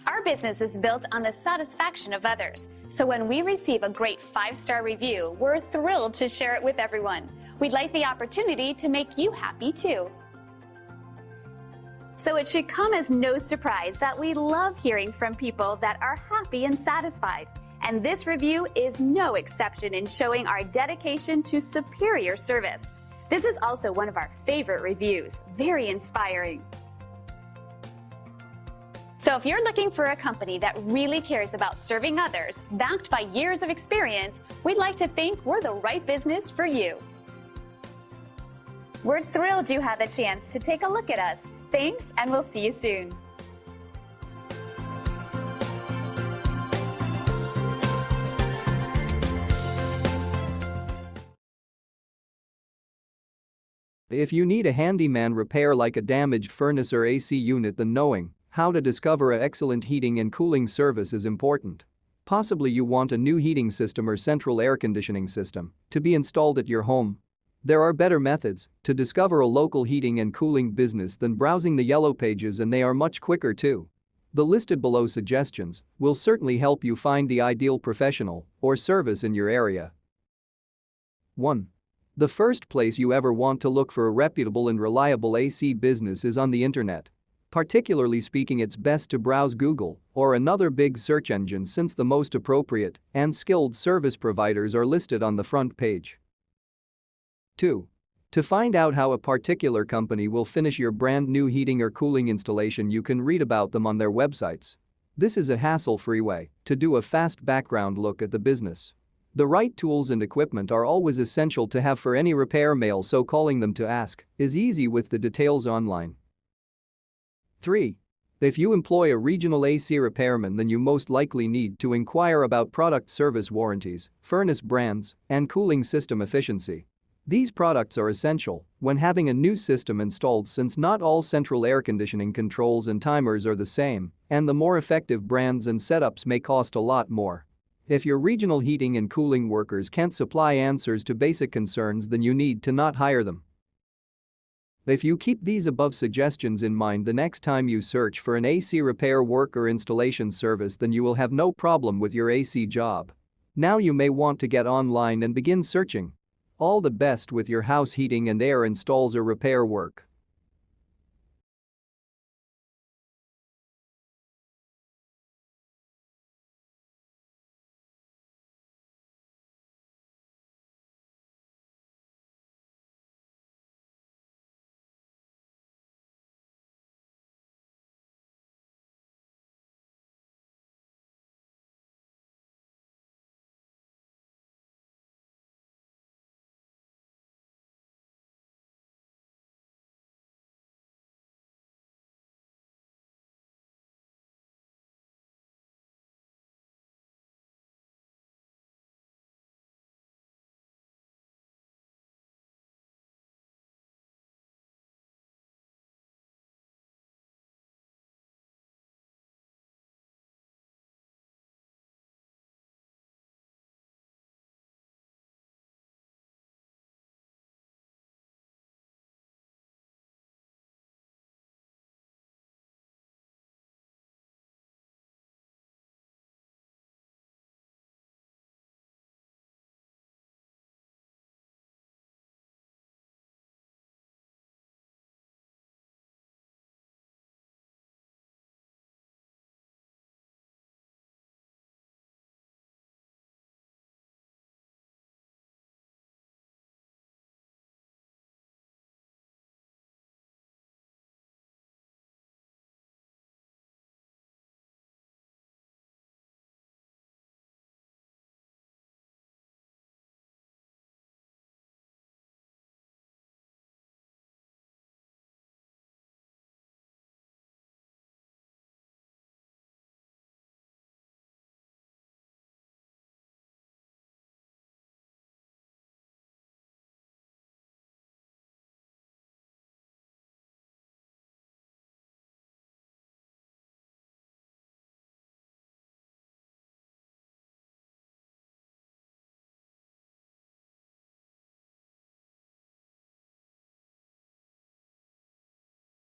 Our business is built on the satisfaction of others, so when we receive a great 5-star review, we're thrilled to share it with everyone. We'd like the opportunity to make you happy too. So it should come as no surprise that we love hearing from people that are happy and satisfied. And this review is no exception in showing our dedication to superior service. This is also one of our favorite reviews, very inspiring. So if you're looking for a company that really cares about serving others, backed by years of experience, we'd like to think we're the right business for you. We're thrilled you had the chance to take a look at us. Thanks, and we'll see you soon. If you need a handyman repair like a damaged furnace or AC unit, then knowing how to discover an excellent heating and cooling service is important. Possibly you want a new heating system or central air conditioning system to be installed at your home. There are better methods to discover a local heating and cooling business than browsing the yellow pages, and they are much quicker too. The listed below suggestions will certainly help you find the ideal professional or service in your area. 1. The first place you ever want to look for a reputable and reliable AC business is on the internet. Particularly speaking, it's best to browse Google or another big search engine, since the most appropriate and skilled service providers are listed on the front page. 2. To find out how a particular company will finish your brand new heating or cooling installation, you can read about them on their websites. This is a hassle-free way to do a fast background look at the business. The right tools and equipment are always essential to have for any repair mail, so calling them to ask is easy with the details online. 3. If you employ a regional AC repairman, then you most likely need to inquire about product service warranties, furnace brands, and cooling system efficiency. These products are essential when having a new system installed, since not all central air conditioning controls and timers are the same, and the more effective brands and setups may cost a lot more. If your regional heating and cooling workers can't supply answers to basic concerns, then you need to not hire them. If you keep these above suggestions in mind the next time you search for an AC repair work or installation service, then you will have no problem with your AC job. Now you may want to get online and begin searching. All the best with your house heating and air installs or repair work.